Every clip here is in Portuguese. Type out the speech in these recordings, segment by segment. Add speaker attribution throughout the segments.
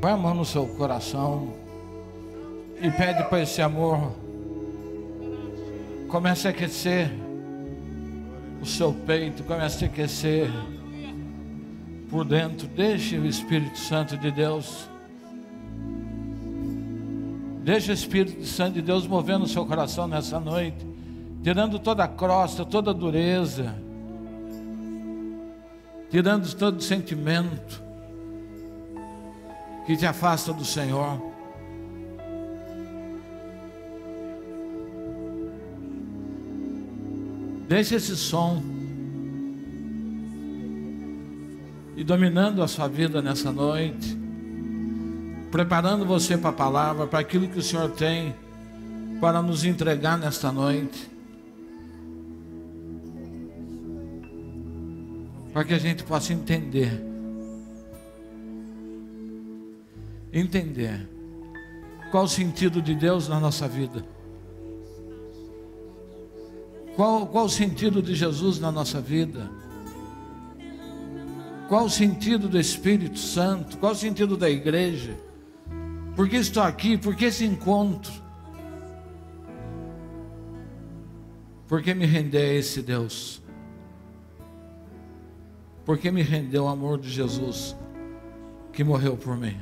Speaker 1: Põe a mão no seu coração e pede para esse amor comece a aquecer o seu peito, comece a aquecer por dentro. Deixe o Espírito Santo de Deus, deixe o Espírito Santo de Deus movendo o seu coração nessa noite, tirando toda a crosta, toda a dureza, tirando todo sentimento que te afasta do Senhor. Deixe esse som e dominando a sua vida nessa noite, preparando você para a palavra, para aquilo que o Senhor tem para nos entregar nesta noite, para que a gente possa entender qual o sentido de Deus na nossa vida, qual o sentido de Jesus na nossa vida, qual o sentido do Espírito Santo, qual o sentido da igreja, por que estou aqui, por que esse encontro, por que me render a esse Deus, por que me render ao amor de Jesus que morreu por mim.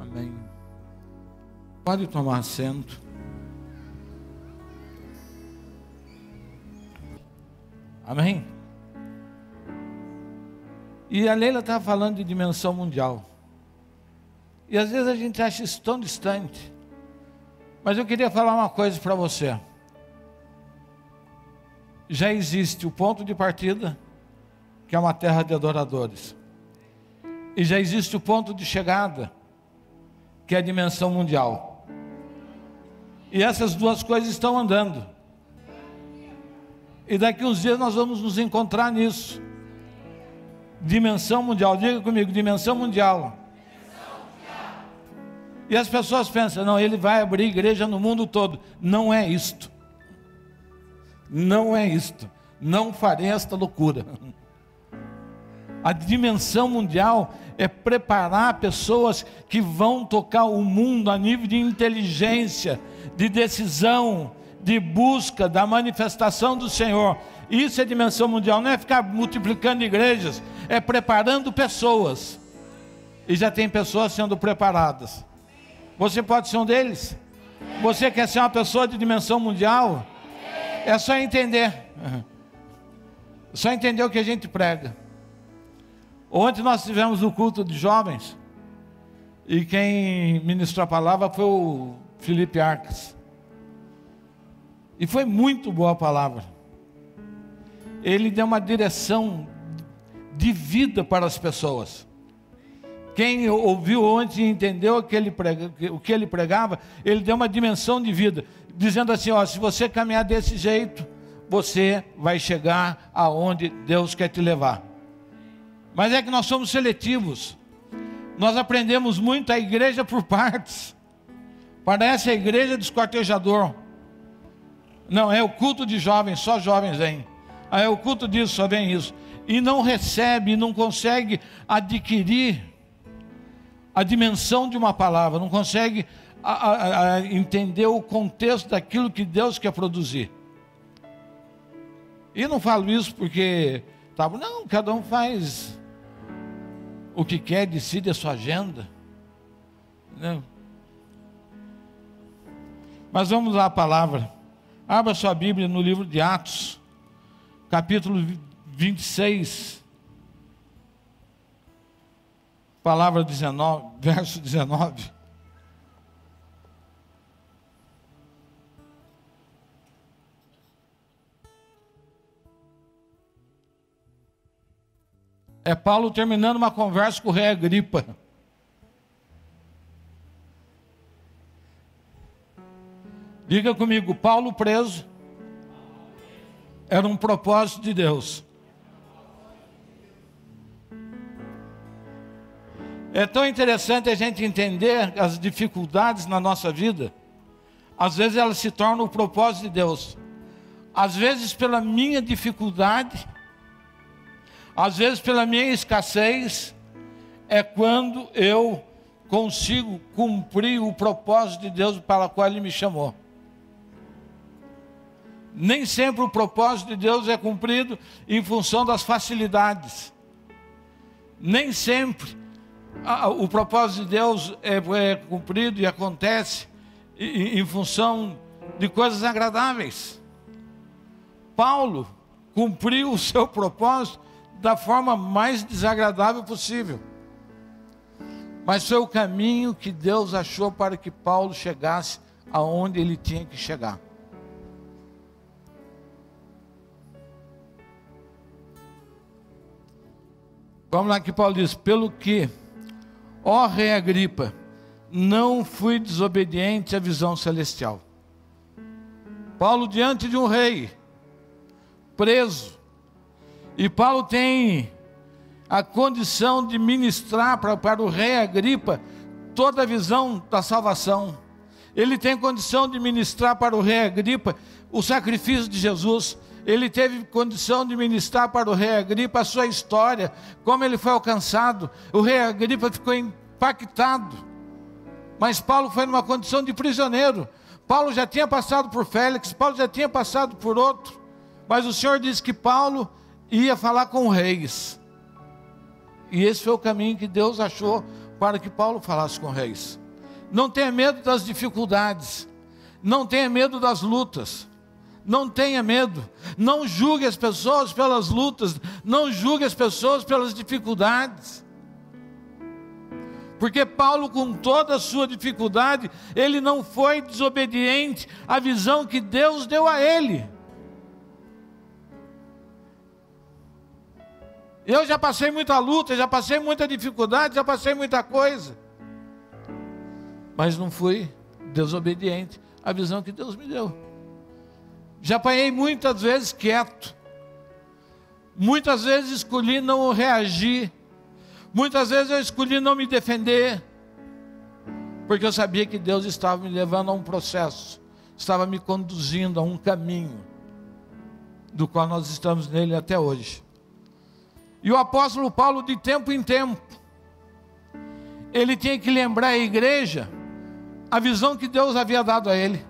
Speaker 1: Amém. Pode tomar assento. Amém. E a Leila estava falando de dimensão mundial. E às vezes a gente acha isso tão distante. Mas eu queria falar uma coisa para você. Já existe o ponto de partida, que é uma terra de adoradores. E já existe o ponto de chegada, que é a dimensão mundial. E essas duas coisas estão andando. E daqui uns dias nós vamos nos encontrar nisso. Dimensão mundial, diga comigo, dimensão mundial. E as pessoas pensam, não, ele vai abrir igreja no mundo todo. Não é isto. Não é isto. Não farei esta loucura. A dimensão mundial é preparar pessoas que vão tocar o mundo a nível de inteligência, de decisão, de busca da manifestação do Senhor. Isso é dimensão mundial, não é ficar multiplicando igrejas, é preparando pessoas. E já tem pessoas sendo preparadas. Você pode ser um deles? Você quer ser uma pessoa de dimensão mundial? É só entender. Só entender o que a gente prega. Ontem nós tivemos o culto de jovens, e quem ministrou a palavra foi o Felipe Arcas. E foi muito boa a palavra. Ele deu uma direção de vida para as pessoas. Quem ouviu ontem e entendeu o que ele pregava, ele deu uma dimensão de vida, dizendo assim, ó, se você caminhar desse jeito, você vai chegar aonde Deus quer te levar. Mas é que nós somos seletivos. Nós aprendemos muito a igreja por partes. Parece a igreja do esquartejador. Não, é o culto de jovens, só jovens vêm. É o culto disso, só vem isso. E não recebe, não consegue adquirir a dimensão de uma palavra, não consegue entender o contexto daquilo que Deus quer produzir. E não falo isso porque, não, cada um faz o que quer, decide a sua agenda. Não. Mas vamos lá à palavra. Abra sua Bíblia no livro de Atos, capítulo 26, palavra 19, verso 19. É Paulo terminando uma conversa com o rei Agripa. Diga comigo, Paulo preso era um propósito de Deus. É tão interessante a gente entender as dificuldades na nossa vida. Às vezes elas se tornam o propósito de Deus. Às vezes pela minha dificuldade, Às vezes, pela minha escassez, é quando eu consigo cumprir o propósito de Deus para o qual Ele me chamou. Nem sempre o propósito de Deus é cumprido em função das facilidades. Nem sempre o propósito de Deus é cumprido e acontece em função de coisas agradáveis. Paulo cumpriu o seu propósito da forma mais desagradável possível. Mas foi o caminho que Deus achou para que Paulo chegasse aonde ele tinha que chegar. Vamos lá que Paulo diz: pelo que, ó rei Agripa, não fui desobediente à visão celestial. Paulo diante de um rei, preso, e Paulo tem a condição de ministrar para o rei Agripa toda a visão da salvação. Ele tem condição de ministrar para o rei Agripa o sacrifício de Jesus. Ele teve condição de ministrar para o rei Agripa a sua história, como ele foi alcançado. O rei Agripa ficou impactado. Mas Paulo foi numa condição de prisioneiro. Paulo já tinha passado por Félix, Paulo já tinha passado por outro. Mas o Senhor disse que Paulo ia falar com reis. E esse foi o caminho que Deus achou para que Paulo falasse com reis. Não tenha medo das dificuldades. Não tenha medo das lutas. Não tenha medo. Não julgue as pessoas pelas lutas. Não julgue as pessoas pelas dificuldades. Porque Paulo, com toda a sua dificuldade, ele não foi desobediente à visão que Deus deu a ele. Eu já passei muita luta, já passei muita dificuldade, já passei muita coisa. Mas não fui desobediente à visão que Deus me deu. Já apanhei muitas vezes quieto. Muitas vezes escolhi não reagir. Muitas vezes eu escolhi não me defender. Porque eu sabia que Deus estava me levando a um processo. Estava me conduzindo a um caminho. Do qual nós estamos nele até hoje. E o apóstolo Paulo, de tempo em tempo, ele tinha que lembrar a igreja a visão que Deus havia dado a ele.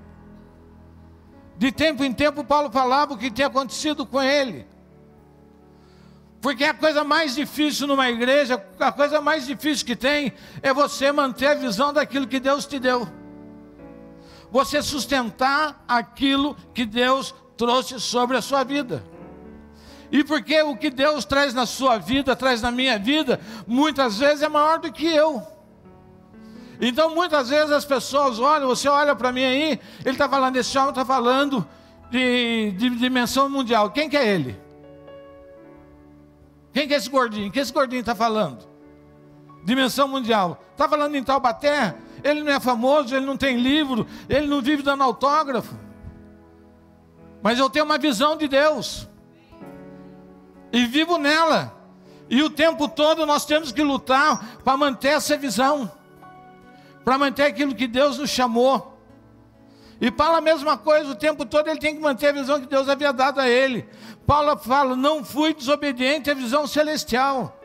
Speaker 1: De tempo em tempo, Paulo falava o que tinha acontecido com ele. Porque a coisa mais difícil numa igreja, a coisa mais difícil que tem, é você manter a visão daquilo que Deus te deu. Você sustentar aquilo que Deus trouxe sobre a sua vida. E porque o que Deus traz na sua vida, traz na minha vida, muitas vezes é maior do que eu. Então muitas vezes as pessoas olham, você olha para mim aí, ele está falando, esse homem está falando de dimensão mundial. Quem que é ele? Quem que é esse gordinho? O que esse gordinho está falando? Dimensão mundial. Está falando em Taubaté? Ele não é famoso, ele não tem livro, ele não vive dando autógrafo. Mas eu tenho uma visão de Deus. E vivo nela. E o tempo todo nós temos que lutar para manter essa visão. Para manter aquilo que Deus nos chamou. E Paulo a mesma coisa, o tempo todo ele tem que manter a visão que Deus havia dado a ele. Paulo fala, não fui desobediente à visão celestial.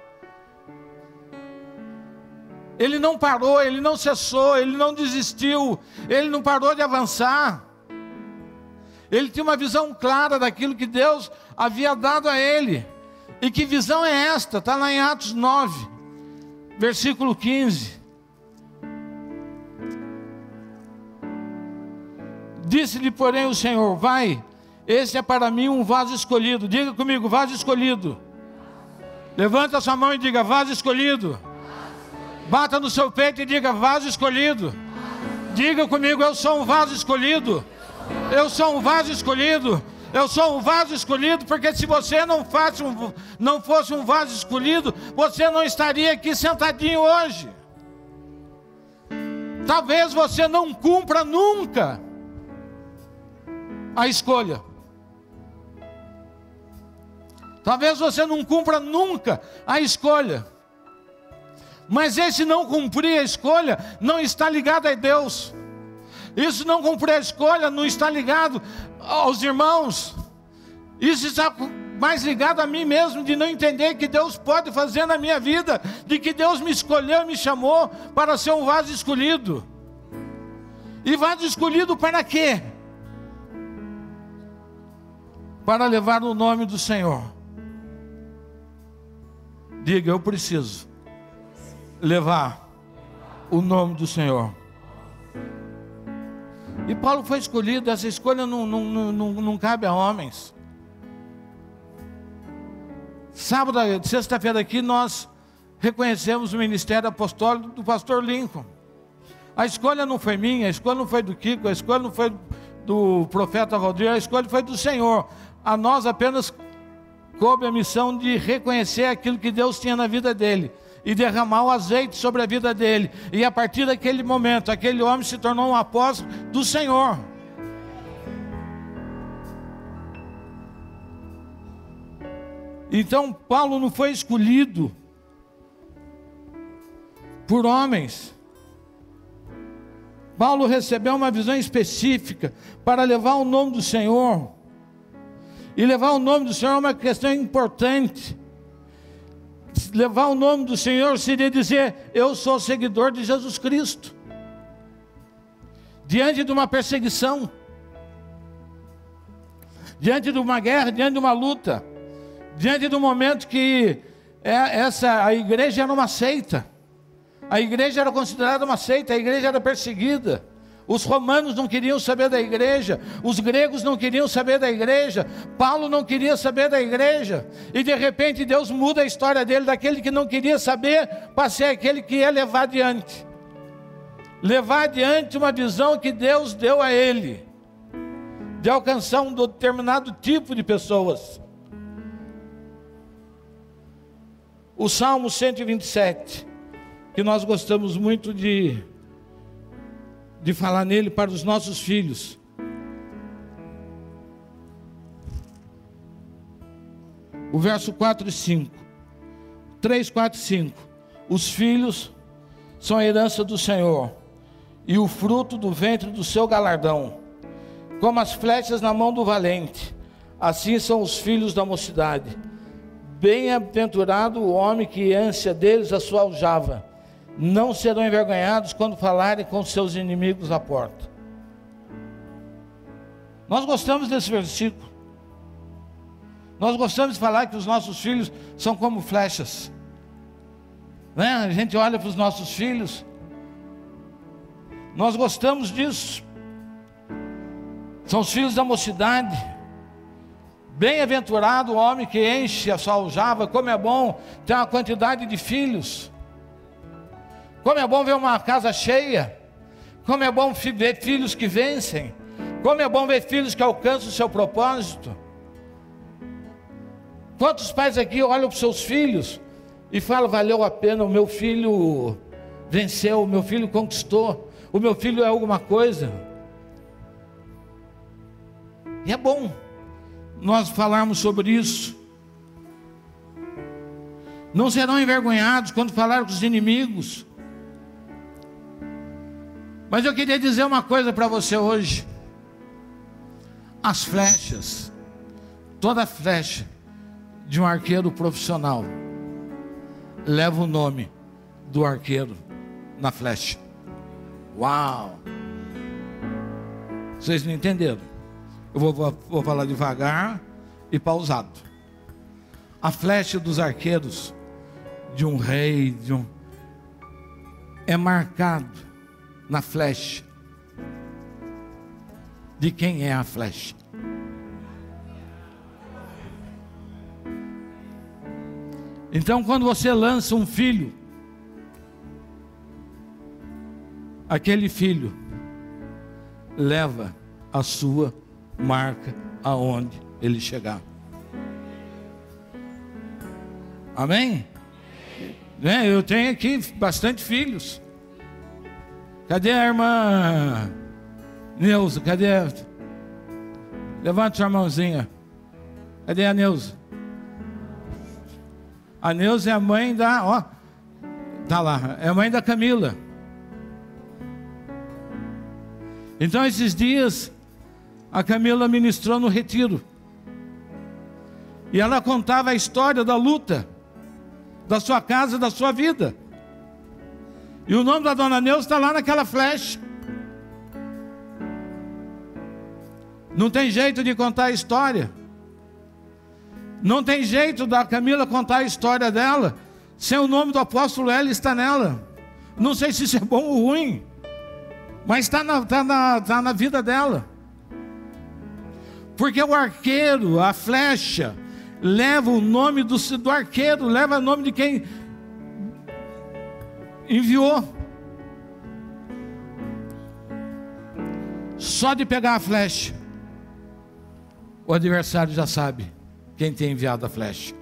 Speaker 1: Ele não parou, ele não cessou, ele não desistiu, ele não parou de avançar. Ele tinha uma visão clara daquilo que Deus havia dado a ele. E que visão é esta? Está lá em Atos 9, versículo 15. Disse-lhe, porém, o Senhor, vai, esse é para mim um vaso escolhido. Diga comigo, vaso escolhido. Levanta a sua mão e diga, vaso escolhido. Bata no seu peito e diga, vaso escolhido. Diga comigo, eu sou um vaso escolhido. Eu sou um vaso escolhido. Eu sou um vaso escolhido, porque se você não fosse um vaso escolhido, você não estaria aqui sentadinho hoje. Talvez você não cumpra nunca a escolha. Talvez você não cumpra nunca a escolha. Mas esse não cumprir a escolha não está ligado a Deus. Isso não cumprir a escolha não está ligado aos irmãos. Isso está mais ligado a mim mesmo, de não entender que Deus pode fazer na minha vida, de que Deus me escolheu, me chamou para ser um vaso escolhido. E vaso escolhido para quê? Para levar o nome do Senhor. Diga, eu preciso levar o nome do Senhor. E Paulo foi escolhido. Essa escolha não cabe a homens. Sábado, sexta-feira aqui, nós reconhecemos o ministério apostólico do pastor Lincoln. A escolha não foi minha, a escolha não foi do Kiko, a escolha não foi do profeta Valdir, a escolha foi do Senhor. A nós apenas coube a missão de reconhecer aquilo que Deus tinha na vida dele e derramar o azeite sobre a vida dele. E a partir daquele momento, aquele homem se tornou um apóstolo do Senhor. Então Paulo não foi escolhido por homens. Paulo recebeu uma visão específica para levar o nome do Senhor. E levar o nome do Senhor é uma questão importante. Levar o nome do Senhor seria dizer: eu sou seguidor de Jesus Cristo. Diante de uma perseguição, diante de uma guerra, diante de uma luta, diante do momento que a igreja era uma seita. A igreja era considerada uma seita, a igreja era perseguida. Os romanos não queriam saber da igreja, os gregos não queriam saber da igreja, Paulo não queria saber da igreja, e de repente Deus muda a história dele, daquele que não queria saber, para ser aquele que ia levar adiante uma visão que Deus deu a ele, de alcançar um determinado tipo de pessoas. O Salmo 127, que nós gostamos muito de falar nele para os nossos filhos. O verso 4 e 5. 3, 4 e 5. Os filhos são a herança do Senhor, e o fruto do ventre do seu galardão. Como as flechas na mão do valente, assim são os filhos da mocidade. Bem-aventurado o homem que ânsia deles a sua aljava. Não serão envergonhados quando falarem com seus inimigos à porta. Nós gostamos desse versículo. Nós gostamos de falar que os nossos filhos são como flechas, né? A gente olha para os nossos filhos, nós gostamos disso. São os filhos da mocidade. Bem-aventurado o homem que enche a sua aljava. Como é bom ter uma quantidade de filhos. Como é bom ver uma casa cheia. Como é bom ver filhos que vencem. Como é bom ver filhos que alcançam o seu propósito. Quantos pais aqui olham para os seus filhos e falam: valeu a pena, o meu filho venceu, o meu filho conquistou, o meu filho é alguma coisa. E é bom nós falarmos sobre isso. Não serão envergonhados quando falar com os inimigos. Mas eu queria dizer uma coisa para você hoje. As flechas, toda flecha de um arqueiro profissional leva o nome do arqueiro na flecha. Uau! Vocês não entenderam? Eu vou falar devagar e pausado. A flecha dos arqueiros de um rei, é marcado na flecha de quem é a flecha. Então, quando você lança um filho, aquele filho leva a sua marca aonde ele chegar. Amém? Eu tenho aqui bastante filhos. Cadê a irmã Neuza? Cadê? Levanta sua mãozinha. Cadê a Neuza? A Neuza é a mãe da... tá lá. É a mãe da Camila. Então, esses dias, a Camila ministrou no retiro. E ela contava a história da luta, da sua casa, da sua vida. E o nome da dona Neuza está lá naquela flecha. Não tem jeito de contar a história. Não tem jeito da Camila contar a história dela sem o nome do apóstolo Hélio estar nela. Não sei se isso é bom ou ruim, mas está na vida dela. Porque o arqueiro, a flecha, leva o nome do arqueiro, leva o nome de quem enviou. Só de pegar a flecha, o adversário já sabe quem tem enviado a flecha.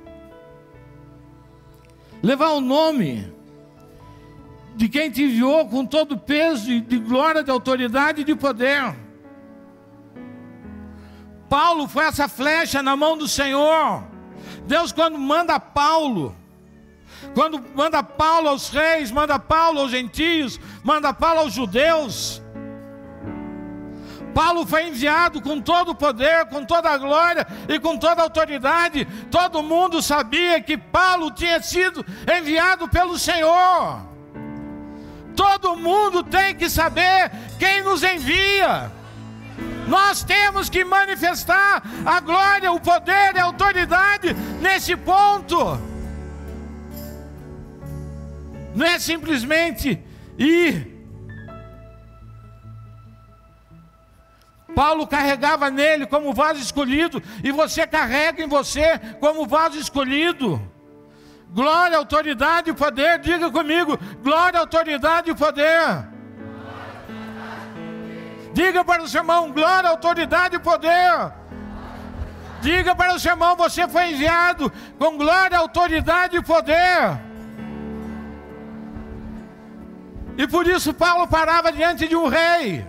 Speaker 1: Levar o nome de quem te enviou com todo o peso de glória, de autoridade e de poder. Paulo foi essa flecha na mão do Senhor. Deus, quando manda Paulo, quando manda Paulo aos reis, manda Paulo aos gentios, manda Paulo aos judeus, Paulo foi enviado com todo o poder, com toda a glória e com toda a autoridade. Todo mundo sabia que Paulo tinha sido enviado pelo Senhor. Todo mundo tem que saber quem nos envia. Nós temos que manifestar a glória, o poder e a autoridade nesse ponto. Não é simplesmente ir. Paulo carregava nele como vaso escolhido, e você carrega em você como vaso escolhido. Glória, autoridade e poder. Diga comigo: glória, autoridade e poder. Diga para o seu irmão: glória, autoridade e poder. Diga para o seu irmão: você foi enviado com glória, autoridade e poder. E por isso Paulo parava diante de um rei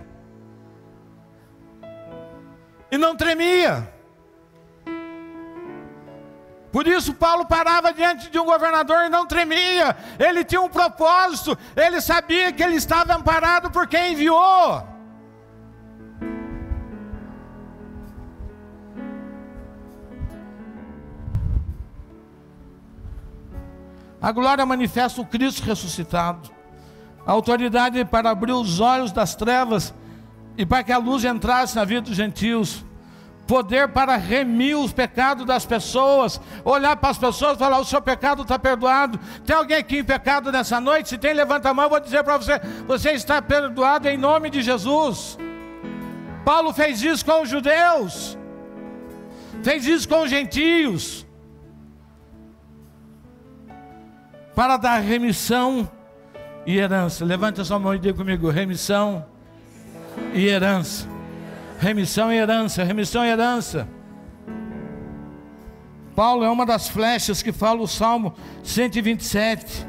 Speaker 1: e não tremia. Por isso Paulo parava diante de um governador e não tremia. Ele tinha um propósito. Ele sabia que ele estava amparado por quem enviou. A glória manifesta o Cristo ressuscitado. A autoridade para abrir os olhos das trevas e para que a luz entrasse na vida dos gentios. Poder para remir os pecados das pessoas. Olhar para as pessoas e falar: o seu pecado está perdoado. Tem alguém aqui em pecado nessa noite? Se tem, levanta a mão. Eu vou dizer para você: você está perdoado em nome de Jesus. Paulo fez isso com os judeus, fez isso com os gentios, para dar remissão e herança. Levante a sua mão e diga comigo: remissão e herança. Remissão e herança, remissão e herança. Paulo é uma das flechas que fala o Salmo 127.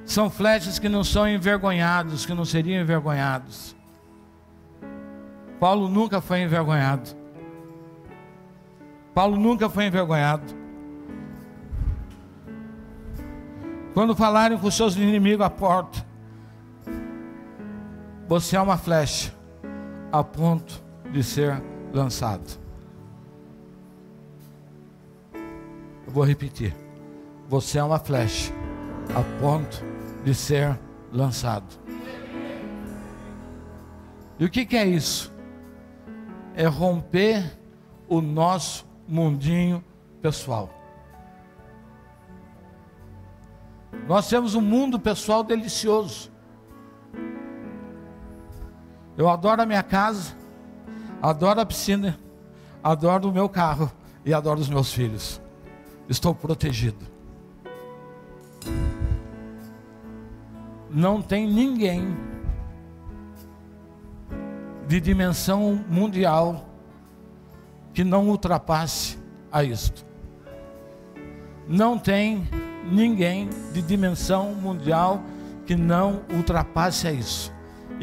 Speaker 1: São flechas que não são envergonhados, que não seriam envergonhados. Paulo nunca foi envergonhado. Paulo nunca foi envergonhado. Quando falarem com seus inimigos à porta, você é uma flecha a ponto de ser lançado. Eu vou repetir: você é uma flecha a ponto de ser lançado. E o que é isso? É romper o nosso mundinho pessoal. Nós temos um mundo pessoal delicioso. Eu adoro a minha casa, adoro a piscina, adoro o meu carro e adoro os meus filhos. Estou protegido. Não tem ninguém de dimensão mundial que não ultrapasse a isto. Não tem ninguém de dimensão mundial que não ultrapasse a isso.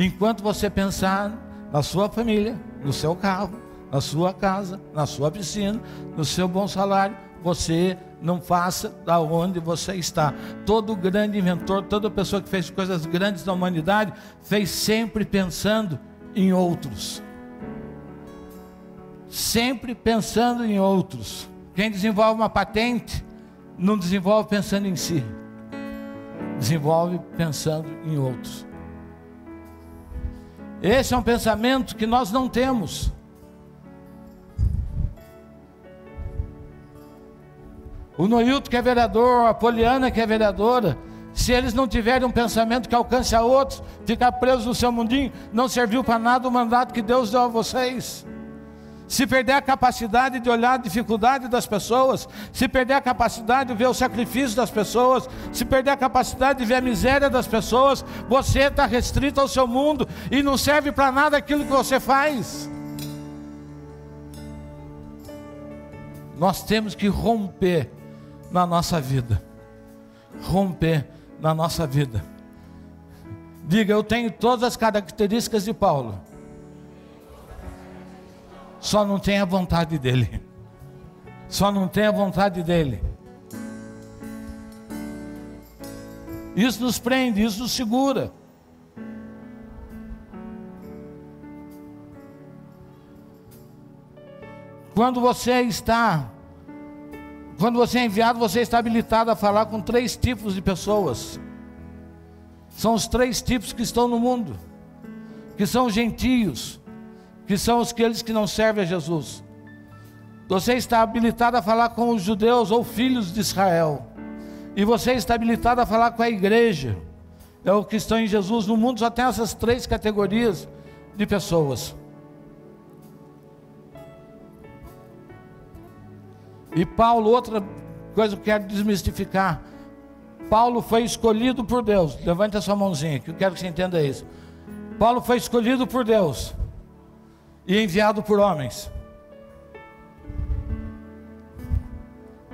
Speaker 1: Enquanto você pensar na sua família, no seu carro, na sua casa, na sua piscina, no seu bom salário, você não faça da onde você está. Todo grande inventor, toda pessoa que fez coisas grandes na humanidade, fez sempre pensando em outros. sempre pensando em outros. Quem desenvolve uma patente, não desenvolve pensando em si, desenvolve pensando em outros. Esse é um pensamento que nós não temos. O Noilton, que é vereador, a Poliana, que é vereadora, se eles não tiverem um pensamento que alcance a outros, ficar presos no seu mundinho, não serviu para nada o mandato que Deus deu a vocês. Se perder a capacidade de olhar a dificuldade das pessoas, se perder a capacidade de ver o sacrifício das pessoas, se perder a capacidade de ver a miséria das pessoas, você está restrito ao seu mundo e não serve para nada aquilo que você faz. Nós temos que romper na nossa vida. Romper na nossa vida. Diga, eu tenho todas as características de Paulo, só não tenho a vontade dele. Só não tenho a vontade dele. Isso nos prende, isso nos segura. Quando você é enviado, você está habilitado a falar com 3 tipos de pessoas. São os 3 tipos que estão no mundo, que são os gentios, que são aqueles que não servem a Jesus. Você está habilitado a falar com os judeus ou filhos de Israel, e você está habilitado a falar com a igreja, é o que estão em Jesus. No mundo só tem essas 3 categorias de pessoas. E Paulo, outra coisa que eu quero desmistificar, Paulo foi escolhido por Deus. Levante a sua mãozinha, que eu quero que você entenda isso. Paulo foi escolhido por Deus e enviado por homens.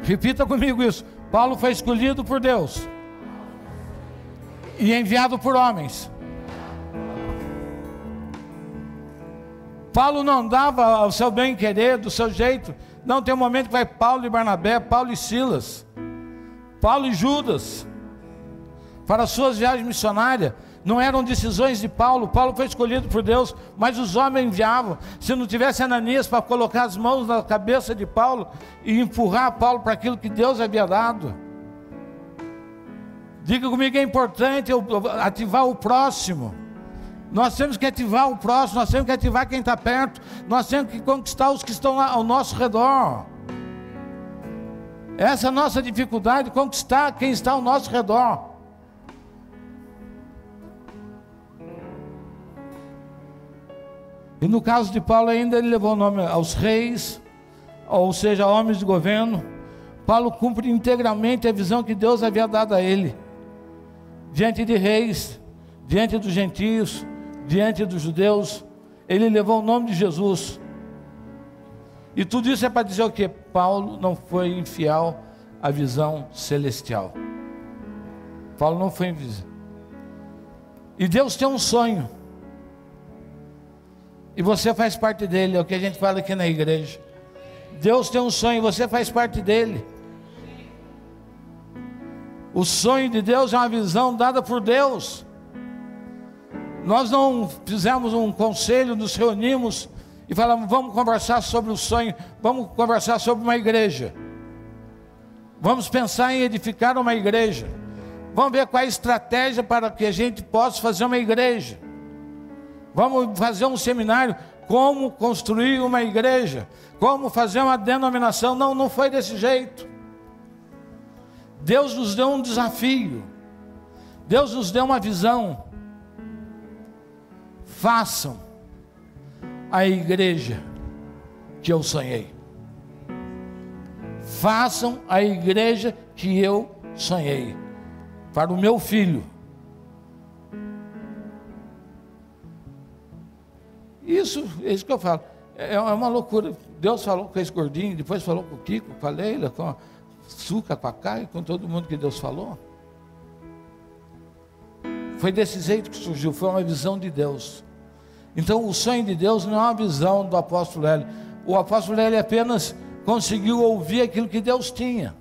Speaker 1: Repita comigo isso. Paulo foi escolhido por Deus e enviado por homens. Paulo não andava ao seu bem querer, do seu jeito. Não, tem um momento que vai Paulo e Barnabé, Paulo e Silas, Paulo e Judas, para as suas viagens missionárias. Não eram decisões de Paulo. Paulo foi escolhido por Deus, mas os homens enviavam. Se não tivesse Ananias para colocar as mãos na cabeça de Paulo e empurrar Paulo para aquilo que Deus havia dado. Diga comigo, é importante ativar o próximo. Nós temos que ativar o próximo, nós temos que ativar quem está perto, nós temos que conquistar os que estão ao nosso redor. Essa é a nossa dificuldade, conquistar quem está ao nosso redor. E no caso de Paulo ainda, ele levou o nome aos reis, ou seja, homens de governo. Paulo cumpre integralmente a visão que Deus havia dado a ele, diante de reis, diante dos gentios, diante dos judeus. Ele levou o nome de Jesus. E tudo isso é para dizer o quê? Paulo não foi infiel à visão celestial. Paulo não foi infiel. E Deus tem um sonho, e você faz parte dele. É o que a gente fala aqui na igreja. Deus tem um sonho e você faz parte dele. O sonho de Deus é uma visão dada por Deus. Nós não fizemos um conselho, nos reunimos e falamos, vamos conversar sobre o sonho, vamos conversar sobre uma igreja, vamos pensar em edificar uma igreja, vamos ver qual é a estratégia para que a gente possa fazer uma igreja, vamos fazer um seminário, como construir uma igreja, como fazer uma denominação. Não, não foi desse jeito. Deus nos deu um desafio, Deus nos deu uma visão. Façam a igreja que eu sonhei. Façam a igreja que eu sonhei para o meu filho. Isso que eu falo. É uma loucura. Deus falou com esse gordinho, depois falou com o Kiko, com a Leila, com a Suca, com a Caio, com todo mundo que Deus falou. Foi desse jeito que surgiu, foi uma visão de Deus. Então o sonho de Deus não é uma visão do apóstolo Hélio. O apóstolo Hélio apenas conseguiu ouvir aquilo que Deus tinha,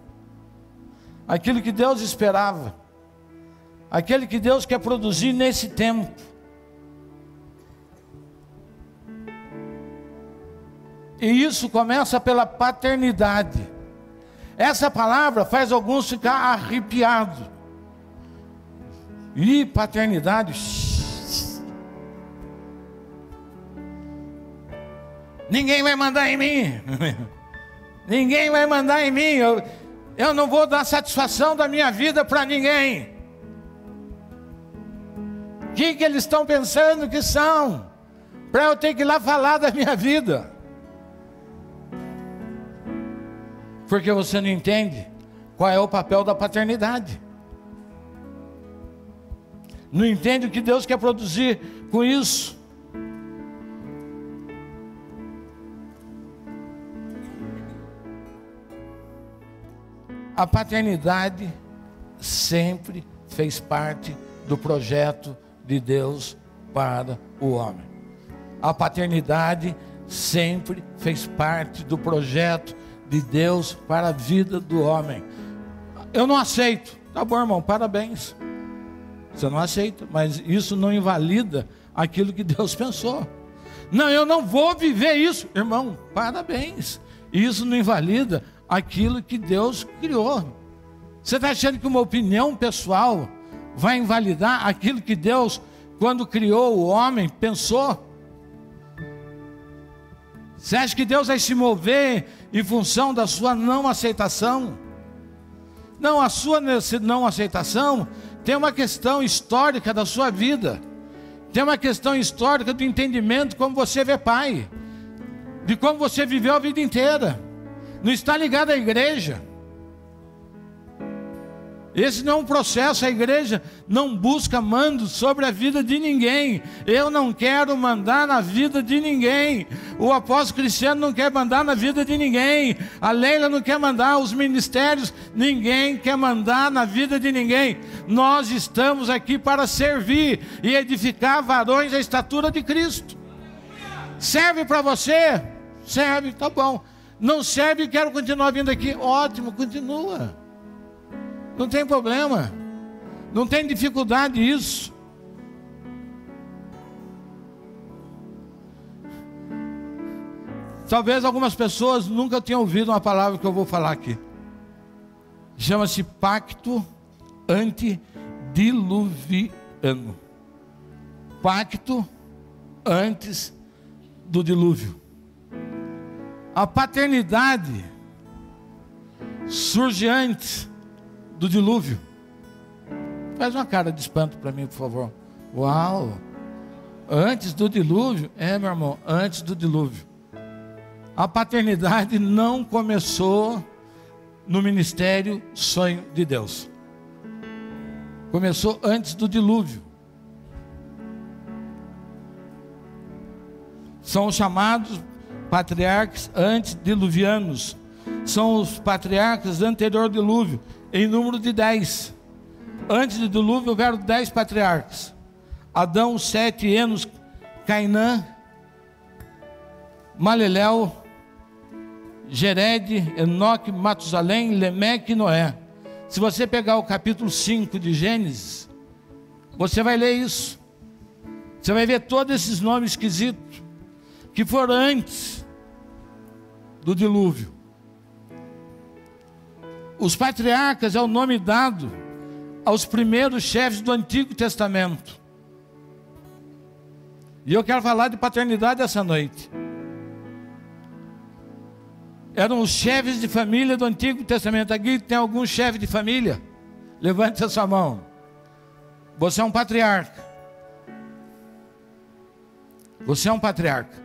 Speaker 1: aquilo que Deus esperava, aquele que Deus quer produzir nesse tempo. E isso começa pela paternidade. Essa palavra faz alguns ficar arrepiados. E paternidade. Ninguém vai mandar em mim. Ninguém vai mandar em mim. Eu não vou dar satisfação da minha vida para ninguém. O que eles estão pensando que são? Para eu ter que ir lá falar da minha vida. Porque você não entende qual é o papel da paternidade. Não entende o que Deus quer produzir com isso. A paternidade sempre fez parte do projeto de Deus para o homem. A paternidade sempre fez parte do projeto de Deus para a vida do homem. Eu não aceito. Tá bom, irmão, parabéns. Você não aceita, mas isso não invalida aquilo que Deus pensou. Não, eu não vou viver isso. Irmão, parabéns. Isso não invalida aquilo que Deus criou. Você está achando que uma opinião pessoal vai invalidar aquilo que Deus, quando criou o homem, pensou? Você acha que Deus vai se mover em função da sua não aceitação? Não, a sua não aceitação tem uma questão histórica da sua vida. Tem uma questão histórica do entendimento como você vê pai, de como você viveu a vida inteira. Não está ligado à igreja. Esse não é um processo. A igreja não busca mando sobre a vida de ninguém. Eu não quero mandar na vida de ninguém. O apóstolo Cristiano não quer mandar na vida de ninguém. A Leila não quer mandar. Os ministérios, ninguém quer mandar na vida de ninguém. Nós estamos aqui para servir e edificar varões da estatura de Cristo. Serve para você? Serve, tá bom. Não serve, quero continuar vindo aqui. Ótimo, continua. Não tem problema. Não tem dificuldade isso. Talvez algumas pessoas nunca tenham ouvido uma palavra que eu vou falar aqui. Chama-se pacto antediluviano. Pacto antes do dilúvio. A paternidade surge antes do dilúvio. Faz uma cara de espanto para mim, por favor. Uau! Antes do dilúvio? É, meu irmão, antes do dilúvio. A paternidade não começou no ministério Sonho de Deus. Começou antes do dilúvio. São os chamados patriarcas antediluvianos. São os patriarcas anterior ao dilúvio, em número de 10. Antes do dilúvio houveram 10 patriarcas: Adão, Sete, Enos, Cainã, Maleleu, Jered, Enoque, Matusalém, Lemeque e Noé. Se você pegar o capítulo 5 de Gênesis, você vai ler isso. Você vai ver todos esses nomes esquisitos que foram antes do dilúvio. Os patriarcas é o nome dado aos primeiros chefes do Antigo Testamento. E eu quero falar de paternidade essa noite. Eram os chefes de família do Antigo Testamento. Aqui tem algum chefe de família? Levante a sua mão. Você é um patriarca. Você é um patriarca.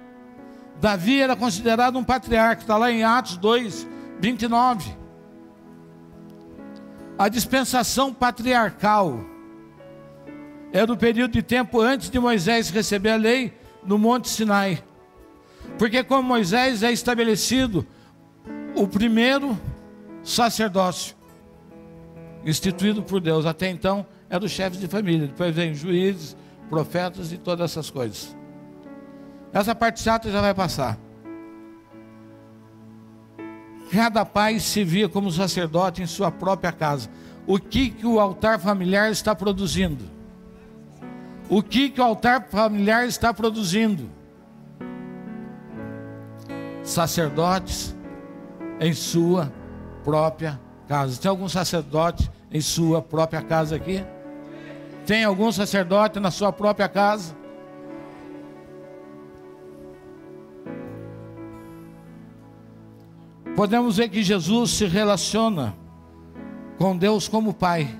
Speaker 1: Davi era considerado um patriarca. Está lá em Atos 2, 29. A dispensação patriarcal era o período de tempo antes de Moisés receber a lei no Monte Sinai. Porque como Moisés é estabelecido o primeiro sacerdócio instituído por Deus. Até então eram os chefes de família. Depois vem juízes, profetas e todas essas coisas. Essa parte chata já vai passar. Cada pai se via como sacerdote em sua própria casa. O que o altar familiar está produzindo? O que o altar familiar está produzindo? sacerdotes em sua própria casa. Tem algum sacerdote em sua própria casa aqui? Tem algum sacerdote na sua própria casa? Podemos ver que Jesus se relaciona com Deus como Pai.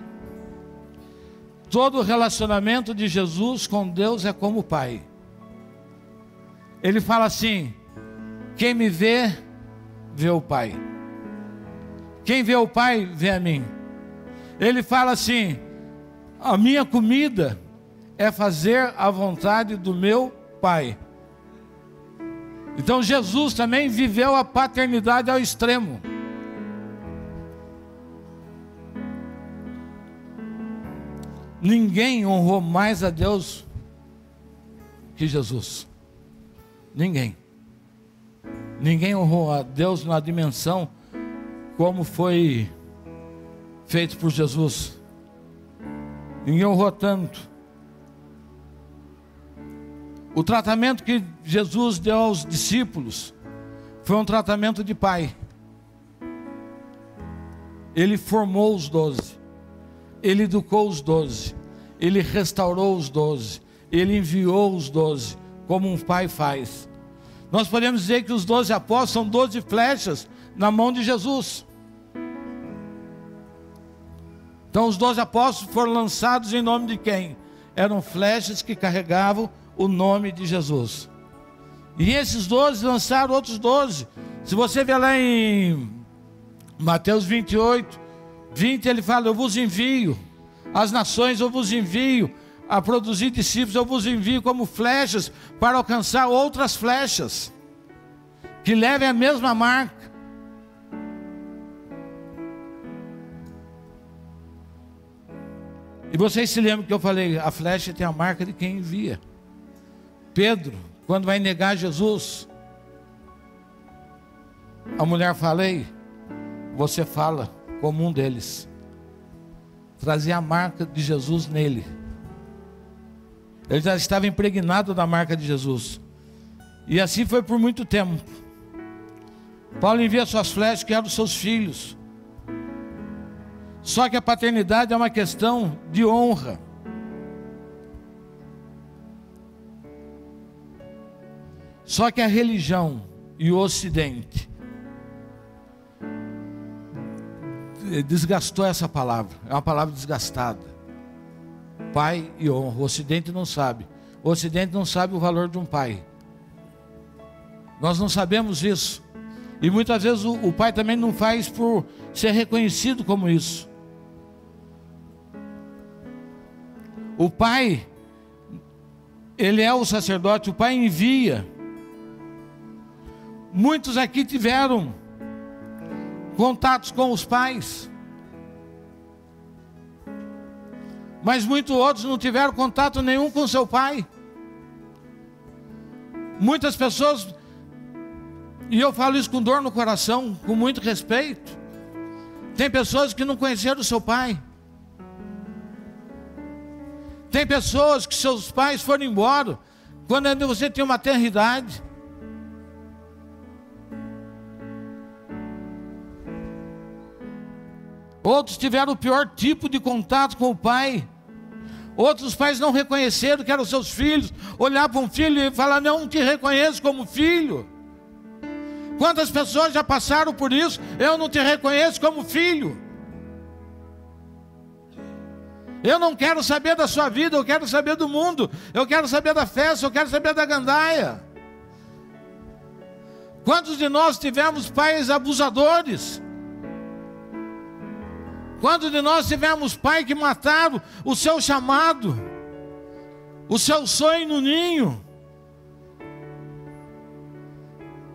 Speaker 1: Todo o relacionamento de Jesus com Deus é como Pai. Ele fala assim: quem me vê, vê o Pai. Quem vê o Pai, vê a mim. Ele fala assim: a minha comida é fazer a vontade do meu Pai. Então Jesus também viveu a paternidade ao extremo. Ninguém honrou mais a Deus que Jesus. Ninguém. Ninguém honrou a Deus na dimensão como foi feito por Jesus. Ninguém honrou tanto. O tratamento que Jesus deu aos discípulos foi um tratamento de pai. Ele formou os 12. Ele educou os 12. Ele restaurou os 12. Ele enviou os 12, como um pai faz. Nós podemos dizer que os 12 apóstolos são 12 flechas na mão de Jesus. Então os 12 apóstolos foram lançados em nome de quem? Eram flechas que carregavam o nome de Jesus. E esses 12 lançaram outros 12. Se você ver lá em Mateus 28, 20, ele fala: eu vos envio às nações, eu vos envio a produzir discípulos, eu vos envio como flechas para alcançar outras flechas que levem a mesma marca. E vocês se lembram que eu falei, a flecha tem a marca de quem envia. Pedro, quando vai negar Jesus, a mulher fala: ei, você fala como um deles. Trazia a marca de Jesus nele. Ele já estava impregnado da marca de Jesus. E assim foi por muito tempo. Paulo envia suas flechas, que eram os seus filhos. Só que a paternidade é uma questão de honra. Só que a religião e o Ocidente desgastou essa palavra. É uma palavra desgastada. Pai e honra. O Ocidente não sabe. O Ocidente não sabe o valor de um pai. Nós não sabemos isso. E muitas vezes o pai também não faz por ser reconhecido como isso. O pai, ele é o sacerdote, o pai envia. Muitos aqui tiveram contatos com os pais, mas muitos outros não tiveram contato nenhum com seu pai. Muitas pessoas, e eu falo isso com dor no coração, com muito respeito, tem pessoas que não conheceram o seu pai. Tem pessoas que seus pais foram embora quando ainda você tem uma tenra idade. Outros tiveram o pior tipo de contato com o pai. Outros pais não reconheceram que eram seus filhos. Olhar para um filho e falar: não te reconheço como filho. Quantas pessoas já passaram por isso? Eu não te reconheço como filho. Eu não quero saber da sua vida, eu quero saber do mundo. Eu quero saber da festa, eu quero saber da gandaia. Quantos de nós tivemos pais abusadores? Quantos de nós tivemos pais que mataram o seu chamado, o seu sonho no ninho?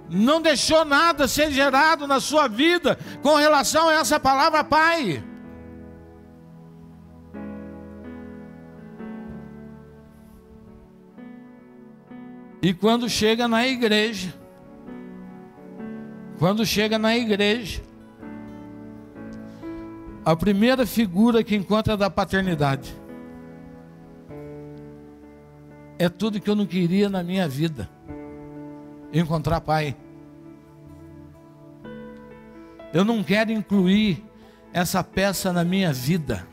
Speaker 1: Não deixou nada ser gerado na sua vida com relação a essa palavra pai. E quando chega na igreja, a primeira figura que encontra da paternidade é tudo que eu não queria na minha vida: encontrar pai. Eu não quero incluir essa peça na minha vida.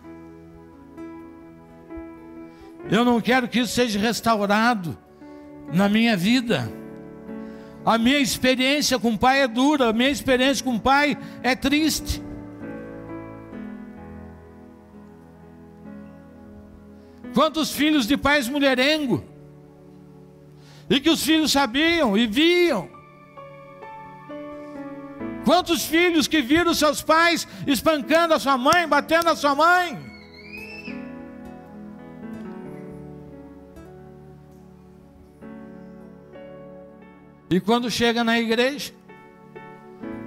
Speaker 1: Eu não quero que isso seja restaurado na minha vida. A minha experiência com o pai é dura, a minha experiência com o pai é triste. Quantos filhos de pais mulherengo, e que os filhos sabiam e viam. Quantos filhos que viram seus pais espancando a sua mãe, batendo a sua mãe. E quando chega na igreja,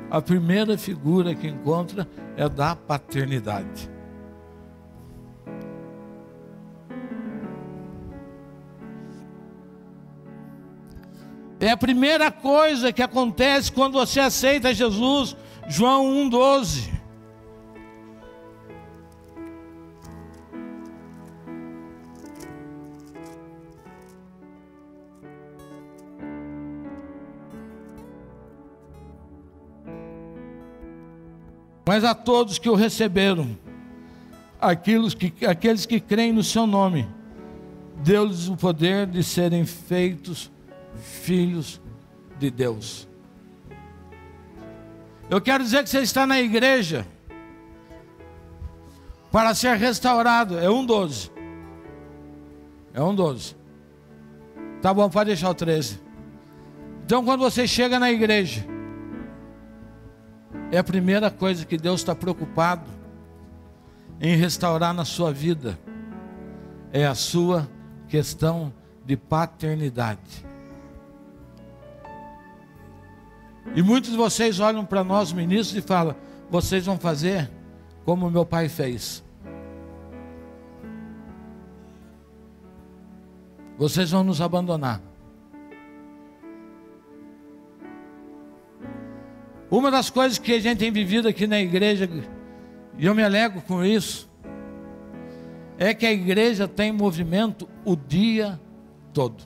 Speaker 1: a primeira figura que encontra é da paternidade. É a primeira coisa que acontece quando você aceita Jesus. João 1,12. Mas a todos que o receberam, aqueles que creem no seu nome, deu-lhes o poder de serem feitos filhos de Deus. Eu quero dizer que você está na igreja para ser restaurado. É 1,12. É 1,12. Tá bom, pode deixar o 13. Então, quando você chega na igreja, é a primeira coisa que Deus está preocupado em restaurar na sua vida. É a sua questão de paternidade. E muitos de vocês olham para nós ministros e falam: vocês vão fazer como meu pai fez. Vocês vão nos abandonar. Uma das coisas que a gente tem vivido aqui na igreja, e eu me alegro com isso, é que a igreja tem movimento o dia todo.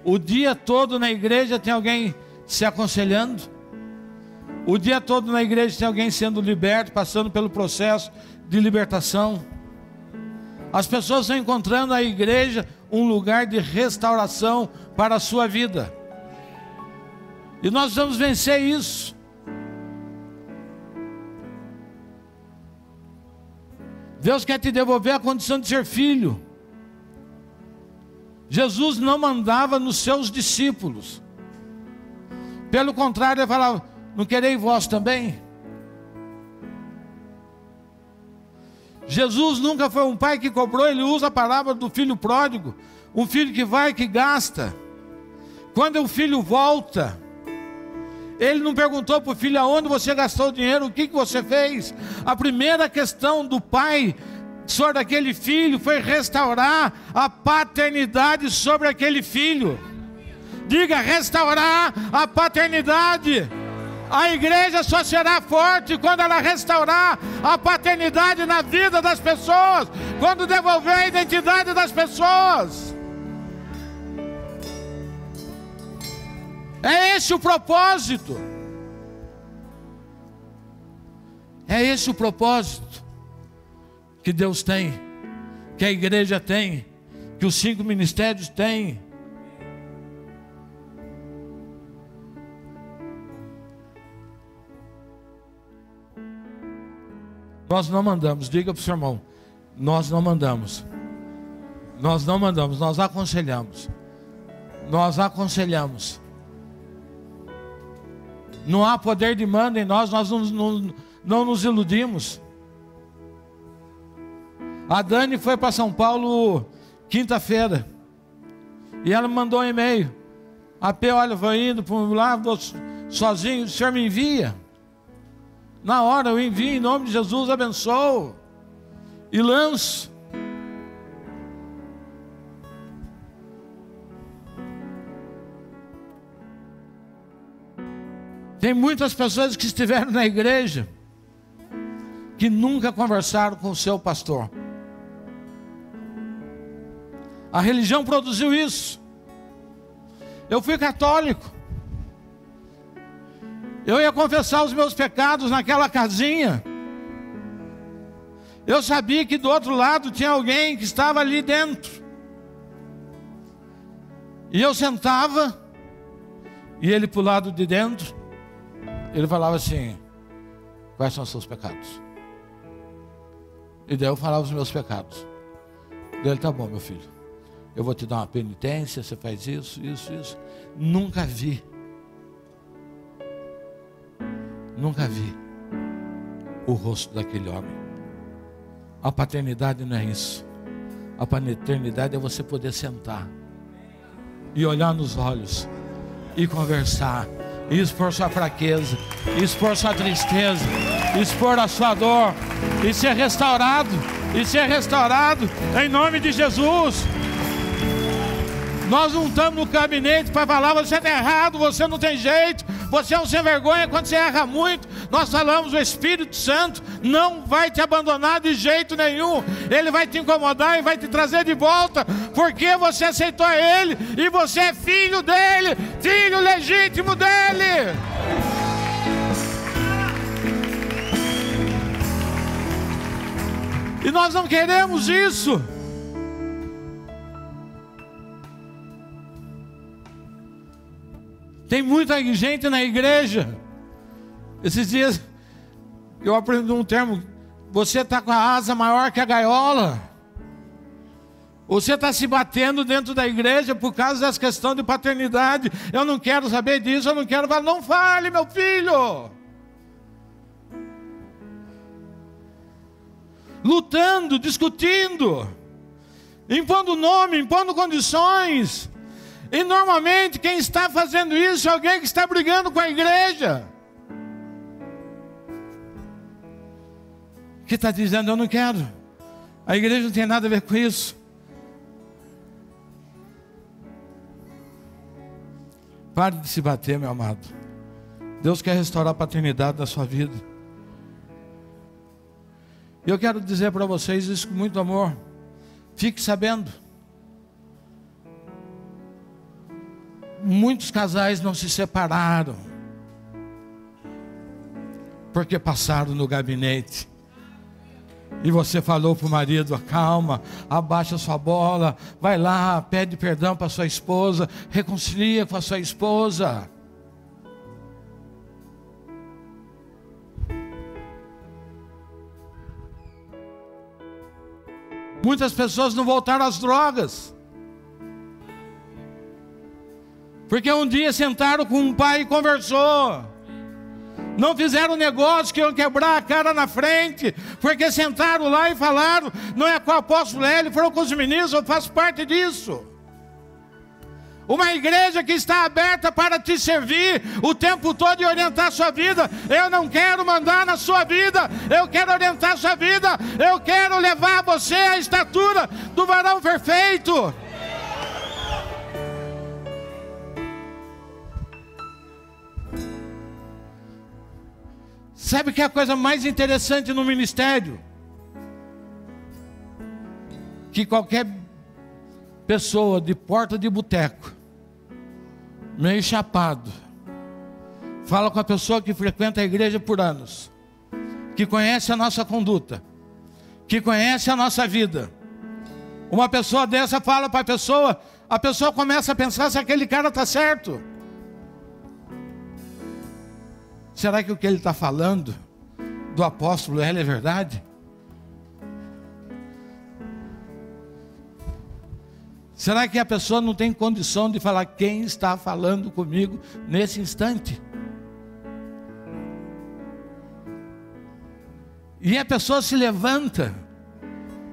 Speaker 1: O dia todo na igreja tem alguém se aconselhando. O dia todo na igreja tem alguém sendo liberto, passando pelo processo de libertação. As pessoas estão encontrando na igreja um lugar de restauração para a sua vida. E nós vamos vencer isso. Deus quer te devolver a condição de ser filho. Jesus não mandava nos seus discípulos. Pelo contrário, ele falava: não quereis vós também? Jesus nunca foi um pai que cobrou. Ele usa a palavra do filho pródigo. Um filho que vai, que gasta. Quando o filho volta, ele não perguntou para o filho: aonde você gastou o dinheiro, o que você fez? A primeira questão do pai sobre aquele filho foi restaurar a paternidade sobre aquele filho. Diga: restaurar a paternidade. A igreja só será forte quando ela restaurar a paternidade na vida das pessoas, quando devolver a identidade das pessoas. É esse o propósito. É esse o propósito que Deus tem, que a igreja tem, que os 5 ministérios têm. Nós não mandamos. Diga para o seu irmão: nós não mandamos. Nós não mandamos, nós aconselhamos. Nós aconselhamos. Não há poder de mando em nós, nós não nos iludimos. A Dani foi para São Paulo quinta-feira, e ela mandou um e-mail: AP, olha, vou indo para lá, vou sozinho, o senhor me envia? Na hora eu envio, em nome de Jesus, abençoo e lanço. Tem muitas pessoas que estiveram na igreja que nunca conversaram com o seu pastor. A religião produziu isso. Eu fui católico. Eu ia confessar os meus pecados naquela casinha. Eu sabia que do outro lado tinha alguém que estava ali dentro. E eu sentava, e ele para o lado de dentro, ele falava assim: quais são os seus pecados? E daí eu falava os meus pecados. Daí ele: tá bom, meu filho, eu vou te dar uma penitência, você faz isso, isso, isso. Nunca vi o rosto daquele homem. A paternidade não é isso. A paternidade é você poder sentar e olhar nos olhos e conversar, e expor sua fraqueza, expor sua tristeza, expor a sua dor, e ser restaurado em nome de Jesus. Nós não estamos no gabinete para falar: você está errado, você não tem jeito, você é um sem vergonha quando você erra muito. Nós falamos: o Espírito Santo não vai te abandonar de jeito nenhum. Ele vai te incomodar e vai te trazer de volta, porque você aceitou Ele, e você é filho dEle, filho legítimo dEle. E nós não queremos isso. Tem muita gente na igreja. Esses dias eu aprendi um termo: você está com a asa maior que a gaiola. Você está se batendo dentro da igreja por causa dessa questão de paternidade. Eu não quero saber disso, eu não quero falar. Não fale, meu filho. Lutando, discutindo, impondo nome, impondo condições. E normalmente quem está fazendo isso é alguém que está brigando com a igreja, que está dizendo: eu não quero, a igreja não tem nada a ver com isso. Pare de se bater, meu amado. Deus quer restaurar a paternidade da sua vida. E eu quero dizer para vocês isso com muito amor. Fique sabendo, muitos casais não se separaram porque passaram no gabinete. E você falou para o marido: calma, abaixa sua bola, vai lá, pede perdão para sua esposa, reconcilia com a sua esposa. Muitas pessoas não voltaram às drogas, porque um dia sentaram com um pai e conversou. Não fizeram negócio que iam quebrar a cara na frente, porque sentaram lá e falaram: não é com o apóstolo Hélio, foram com os ministros, eu faço parte disso. Uma igreja que está aberta para te servir o tempo todo e orientar a sua vida. Eu não quero mandar na sua vida, eu quero orientar a sua vida. Eu quero levar você à estatura do varão perfeito. Sabe o que é a coisa mais interessante no ministério? Que qualquer pessoa de porta de boteco, meio chapado, fala com a pessoa que frequenta a igreja por anos, que conhece a nossa conduta, que conhece a nossa vida. Uma pessoa dessa fala para a pessoa começa a pensar se aquele cara está certo. Será que o que ele está falando do apóstolo Hélio é verdade? Será que a pessoa não tem condição de falar: quem está falando comigo nesse instante? E a pessoa se levanta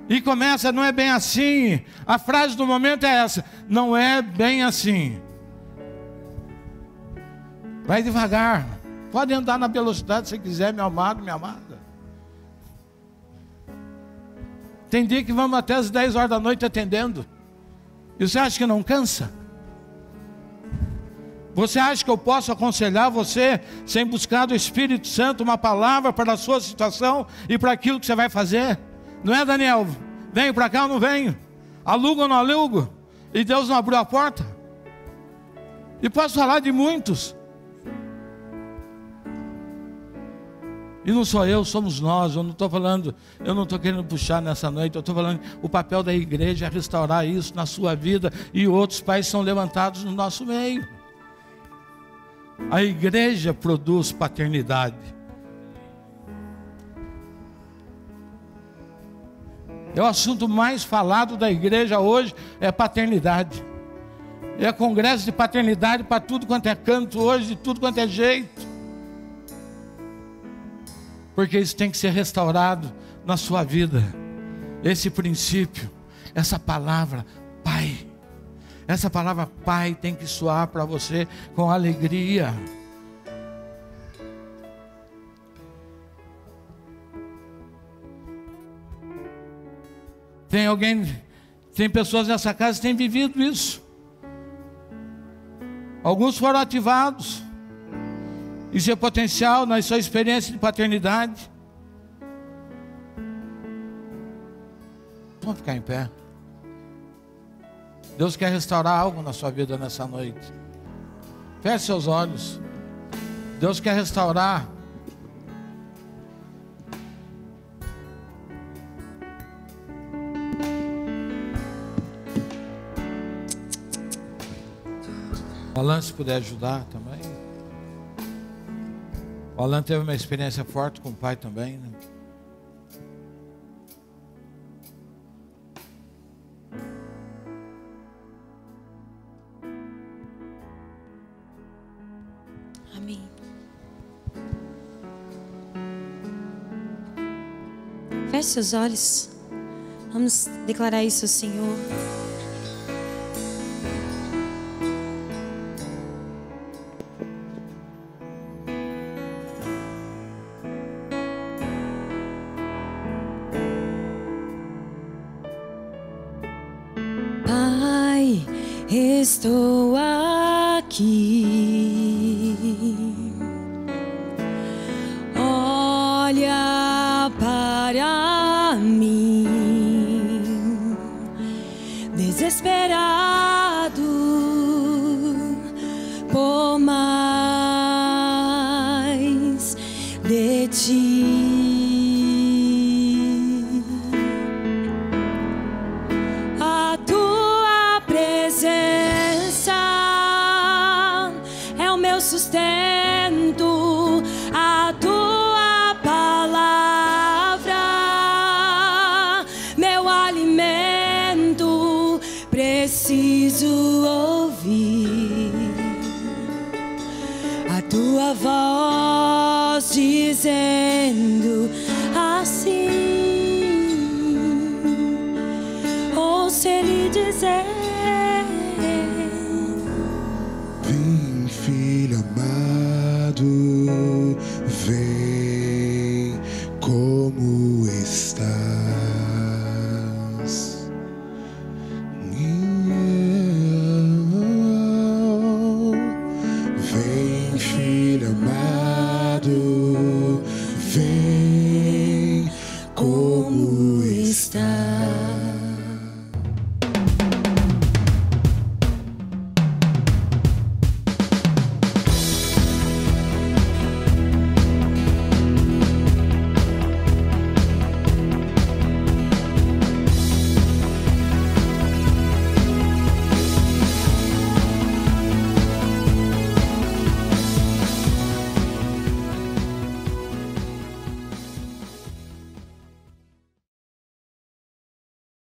Speaker 1: e começa: não é bem assim. A frase do momento é essa: não é bem assim. Vai devagar. Pode andar na velocidade que você quiser, meu amado, minha amada. Tem dia que vamos até as 10 horas da noite atendendo. E você acha que não cansa? Você acha que eu posso aconselhar você sem buscar do Espírito Santo uma palavra para a sua situação e para aquilo que você vai fazer? Não é, Daniel? Venho para cá ou não venho? Alugo ou não alugo? E Deus não abriu a porta? E posso falar de muitos. E não sou eu, somos nós. Eu não estou falando, eu não estou querendo puxar nessa noite. Eu estou falando, o papel da igreja é restaurar isso na sua vida. E outros pais são levantados no nosso meio. A igreja produz paternidade. É o assunto mais falado da igreja hoje, é paternidade. É congresso de paternidade para tudo quanto é canto hoje, de tudo quanto é jeito. Porque isso tem que ser restaurado na sua vida. Esse princípio, essa palavra, Pai. Essa palavra Pai tem que soar para você com alegria. Tem pessoas nessa casa que têm vivido isso. Alguns foram ativados em seu potencial, na sua experiência de paternidade. Vamos ficar em pé. Deus quer restaurar algo na sua vida nessa noite. Feche seus olhos. Deus quer restaurar. O Alan, se puder ajudar também. O Alan teve uma experiência forte com o pai também, né?
Speaker 2: Amém. Feche seus olhos. Vamos declarar isso ao Senhor. Pai, estou aqui. Olha para mim, desesperado por mais de ti. A tua presença é o meu sustento, a tua palavra, meu alimento. Preciso ouvir a tua voz dizendo assim. Ouço ele dizer:
Speaker 3: vem, filho amado.